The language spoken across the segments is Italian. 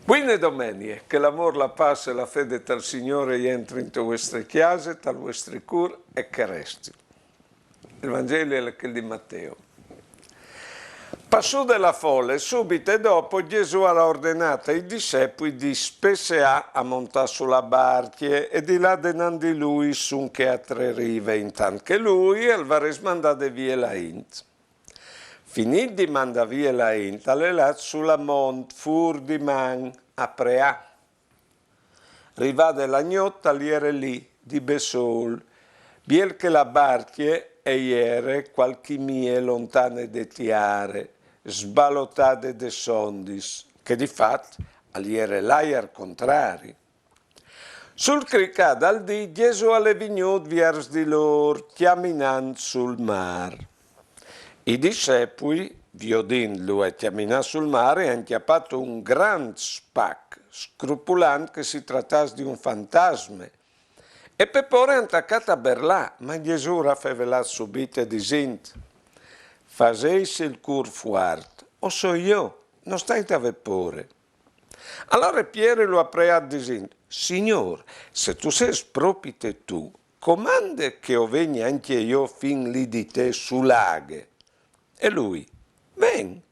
Buone domeniche, che l'amor, la pace e la fede del Signore entri in vostre chiese, tal vostri cur e che resti. Il Vangelo è quello di Matteo. Passò della folle, subito e dopo Gesù ha ordinato ai discepoli di spesseare a montare sulla barca e di là denandi lui su che a tre rive, intanto che lui va mandare via la int. Finì di mandare via la int, all'elat sulla mont, fur di man, a Preà. Rivade la gnotta, li era lì, di Besol, biel che la barca e iere qualche mie lontane de tiare, sbalottate de sondis, che di fatto aliere l'aier contrari. Sul cricà al dì Gesù alle vignut viers di lor, chiaminant sul mar. I discepoli, viodindlo e chiaminà sul mare, hanno chiappato un gran spac, scrupulant che si trattasse di un fantasma. E pepore hanno attaccato a berlà, ma Gesù raffevelà subito e disint. Faseis il cur fuart, o so io, non stai a vepore. Allora Piero lo apprea disint, Signor, se tu sei spropite tu, comande che o vegni anche io fin lì di te sull'aghe. E lui, ven.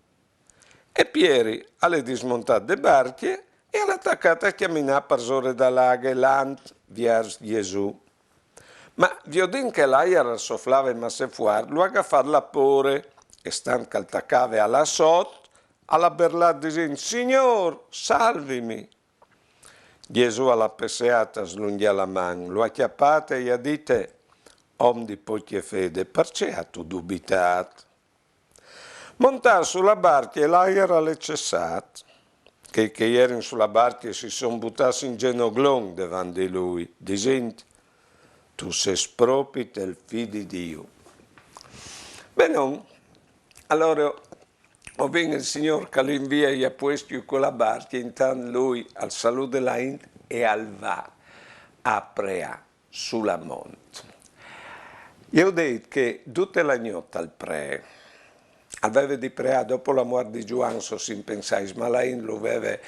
E Pieri alle dismontate de barche e all'attaccata a chiamminare per zore dall'aghe lant viers Gesù. Ma viodin che l'aia sofflava ma se fuar, lo agafar la pore e stan che attaccava alla sot, alla berlà disin, Signor, salvimi. Gesù alla pesseata slunghia la man, lo acchiappate e gli dite, om di poche fede, perché ha tu dubitat? Montar sulla barca e l'aia alle cessat, che erano sulla barca si sono buttati in genoglon davanti di lui, dicendo, tu sei spropite il figlio di Dio. Bene, allora o viene il Signore che lo invia e ha posto con la barca, intanto lui al saluto della Int e al va a Preà sulla monte. Io ho detto che tutta la notte al Preà, aveva di Preà, dopo la morte di Giovanni, si pensai, ma la Int lo aveva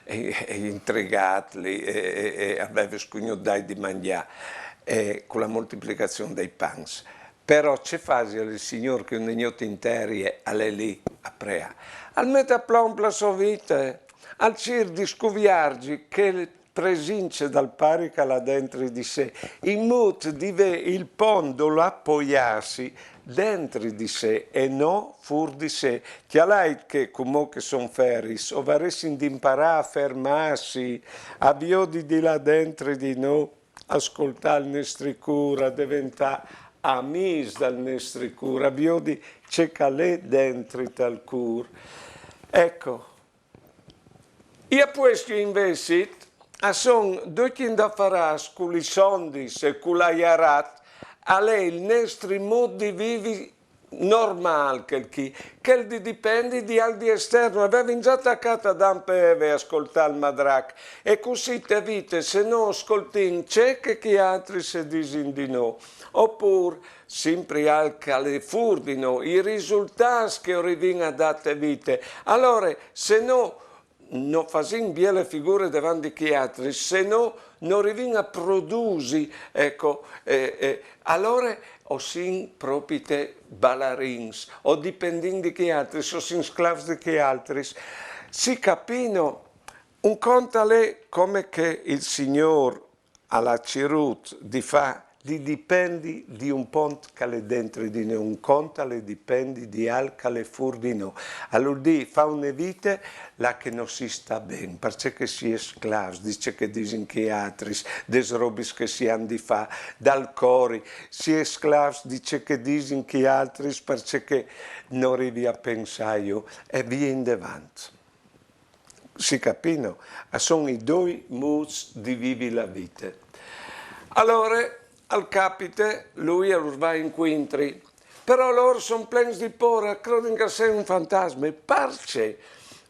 intrigato e aveva scugnato di mangiare con la moltiplicazione dei pans. Però c'è fase il Signore che un negnoto interi è lì a Preà. Al metaplom la sua vita, al cir di scuviargi che presince dal parica là dentro di sé, in modo di il pondo lo appoggiarsi dentro di sé e no fuori di sé. Che lei che comunque sono feris, o varessi di imparare a fermarsi, a di là dentro di noi, ascoltare le nostre cura, diventare amis dal nostro cura, biodi c'è calè dentro tal cur. Ecco, io questo invece sono due da fare con i soldi e con la iarat, a lei il nostro modo di vivere normale, che dipende di al di esterno. Avevo già attaccato ad Ampeve a ascoltare il Madrac e così te vite, se non ascolti c'è che altri si dicono di no. Oppure, sempre al cale furdino, i risultati che arrivano a date vite. Allora, se no, non facciamo bene le figure davanti agli altri, se no, non arriviamo a produrre, ecco, allora o sin propite ballarins, o dipendenti di che altri, o sin sclavi di che altri. Si capino, un conto è come che il Signore alla Cirut di fa, li dipendi di un ponte che è dentro di noi, un conto le dipendi di al che è fuori di noi. Allora fa una vita là che non si sta bene, perché si è sclavi, dice che dicono che altri, des robis che si hanno di fa, dal cori, si è sclavi, dice che dicono che altri, perché non arrivi a pensare io, e via in davanti. Si capiscono? Sono i due modi di vivere la vita. Allora, al capite, lui va in quintri, però loro sono pieni di paura, credono che sia un fantasma, parce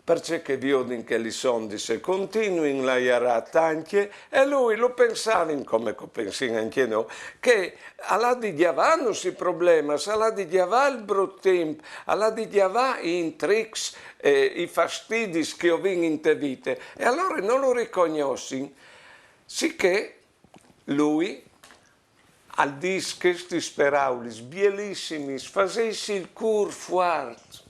perché vedono che li sondi se continuano la iarat anche, e lui lo pensava, come pensiamo anche noi, che alla di diavano si problema, alla di diavà il brutto tempo, alla di diavà i tricks, i fastidi che ho vinto in te vite, e allora non lo riconoscono, sicché lui al dis questi speraulis bielissimi, facessi il cur fuart.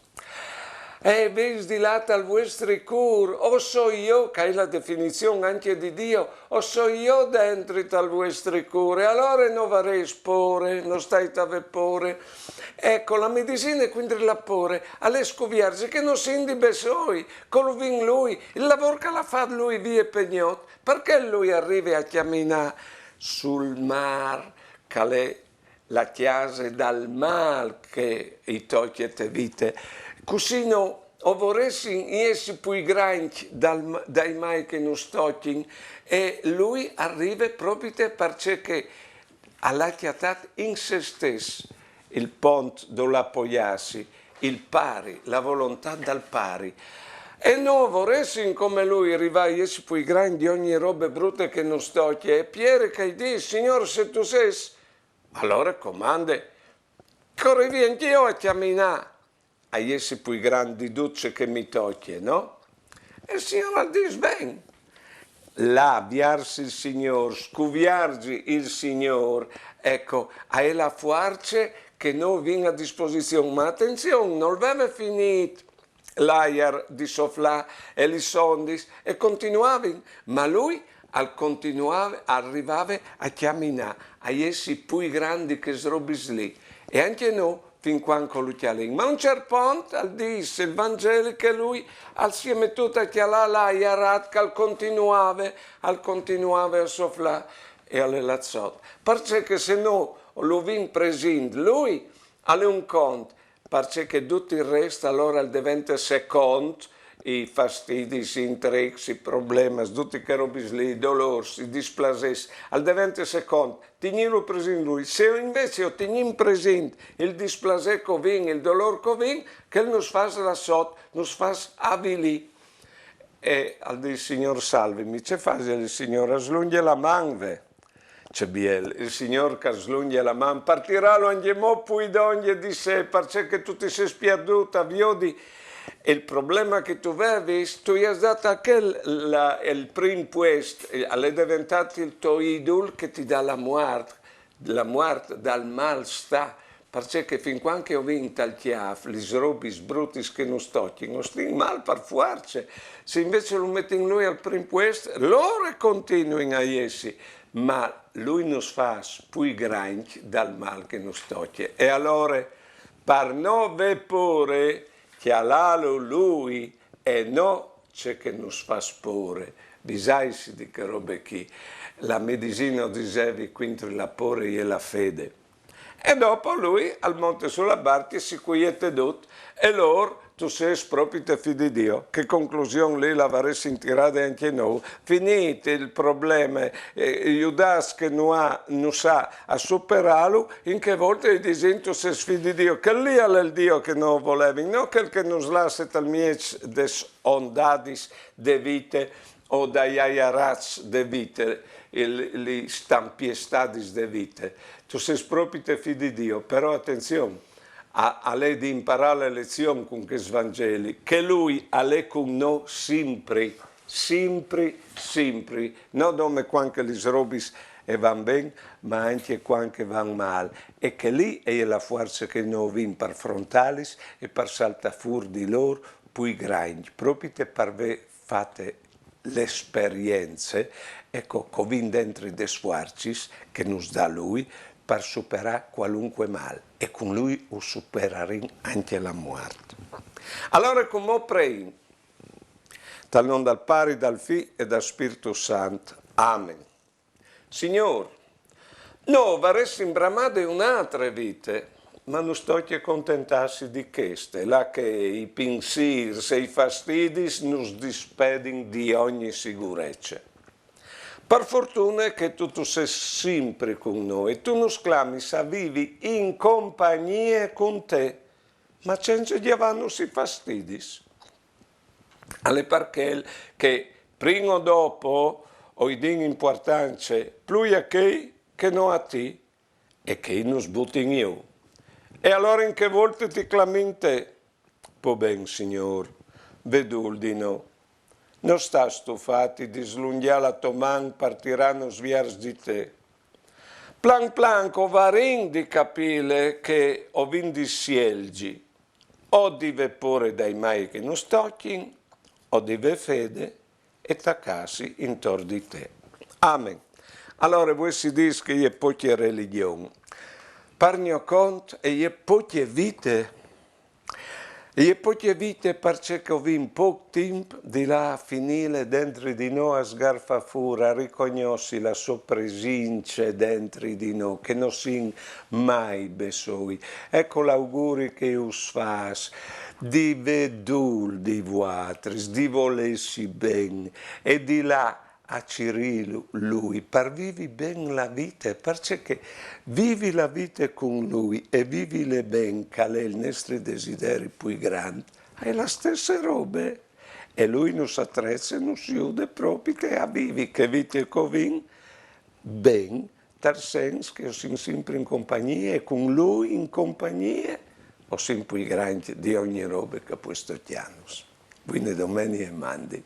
E ves di là al vostro cur, o so io, che è la definizione anche di Dio, o so io dentro al vostro cur, e allora non varei spore, non stai a vepore. Ecco, la medicina è quindi la pore, alle scoviarsi che non si indi besoi, con vin lui, il lavoro che l'ha fatto lui via pegnot, perché lui arriva a camminare sul mar, che è la chiesa dal mal che i tocchi e te vite. Così no, o vorresti essere più grandi dai mai che non stocchi, e lui arriva proprio perché ha chiatato in se stesso il ponte dove appoggiarsi, il pari, la volontà dal pari. E non vorresti come lui arrivare a essere più grandi di ogni roba brutta che non stocchi, e Piere che dice, Signore, se tu sei, allora comande, corri via anch'io a camminare, a essere più grandi duce che mi tocchi, no? E il Signore dice, bene, là, avviarsi il Signore, scuviarsi il Signore, ecco, è la forza che noi viene a disposizione, ma attenzione, non aveva finito l'aia di sofflare e li sondis e continuava, ma lui al continuare arrivava a camminare, a essere più grandi che srobis lì, e anche noi fin quando lui chialin. Ma a un certo punto, al disse il Vangelo che lui si è mettuto a chialare l'aia rat che al continuava a sofflare e alle lazzot. Perché se no lo vin presente lui alle un conto, perché tutto il resto allora diventa secondo, i fastidi, i intrighi, i problemi, tutti che robi lì, i dolori, i displacessi, al diventa secondo, tenilo presente lui. Se invece io tengo presente il displacè che viene, il dolore che viene, che non fa la sotto, non fa avili. E al di Signor salvimi, c'è fase il Signore, slunghe la manve. C'è biel, il Signore che slunghe la man, partirà lo anche mo poi d'ogni di sé, perché tu ti sei sperduta, viodi. E il problema che tu avevi, tu hai dato il primo posto, è diventato il tuo idolo che ti dà la morte dal mal sta, perché fin quando ho vinto il chiaf, gli robis brutti che non stocchi, non sting mal per forza. Se invece lo metti in lui al primo posto, loro continuano a essi, ma lui non fa più grandi dal mal che non stocchi. E allora, per non vepore, che all'alo lui e no c'è che non fa spore, bisaisi di che robe chi, la medicina dicevi quindi la pore e la fede. E dopo lui al monte sulla barca si quiete tutto e loro tu sei proprio te fidi di Dio. Che conclusione lì la varessi tirare anche noi. Finito il problema, Judas che non sa a superarlo, in che volte dice tu sei fidi di Dio, che lì è il Dio che non volevi, non quel che non lascia tal miec des ondadis de vite o dai aiarats de vite, li stampiestadis de vite. Tu sei proprio te fidi di Dio, però attenzione, a lei di imparare le lezioni con che Vangeli, che lui ha lei con noi sempre, non come quando gli robis e van bene, ma anche quando van male, e che lì è la forza che noi vin per frontalis e per saltare fuori di loro più grandi, proprio per fate le esperienze, ecco, che vin dentro dei sforzi che nos dà lui, per superare qualunque male, e con lui supereremo anche la morte. Allora come prego, dal nome del Padre, dal Figlio e dal Spirito Santo. Amen. Signore, noi vorremmo bramare un'altra vita, ma non sto che contentarsi di queste, là che i pensieri e i fastidi nos dispedin di ogni sicurezza. Per fortuna che tu sei sempre con noi, tu non sclami se vivi in compagnia con te, ma senza di avernos i fastidi. alle perché che prima o dopo o i din importanza più a che non a te e che non sbutti in io. E allora in che volte ti claminte? Po ben, signor, vedul di no. Non sta stufati di slunghiare la tua man partiranno sviars di te. Plan plan covarin di capire che ho vindi sielgi, o di vepore dai mai che non stocchin, o di ve fede e taccassi intorno di te. Amen. Allora voi si dice che è poche religione. Parnio conto e è poche vite. E poche vite perché ho in poco tempo di là a finire dentro di noi a sgarfafura, a riconosci la sua presenza dentro di noi, che non si mai besoi. Ecco l'augurio che us fas, di vedul di vuatris, di volessi ben, e di là a Cirillo lui, per vivi ben la vita, perché vivi la vita con lui e vivi le ben, che è il nostro desiderio più grande, è la stessa roba. E lui non si attrezza e non si ude proprio che a vivi, che vite covin, ben, tal senso che siamo sempre in compagnia e con lui in compagnia, o siamo più grandi di ogni roba che questo chiamo. Quindi domani e mandi.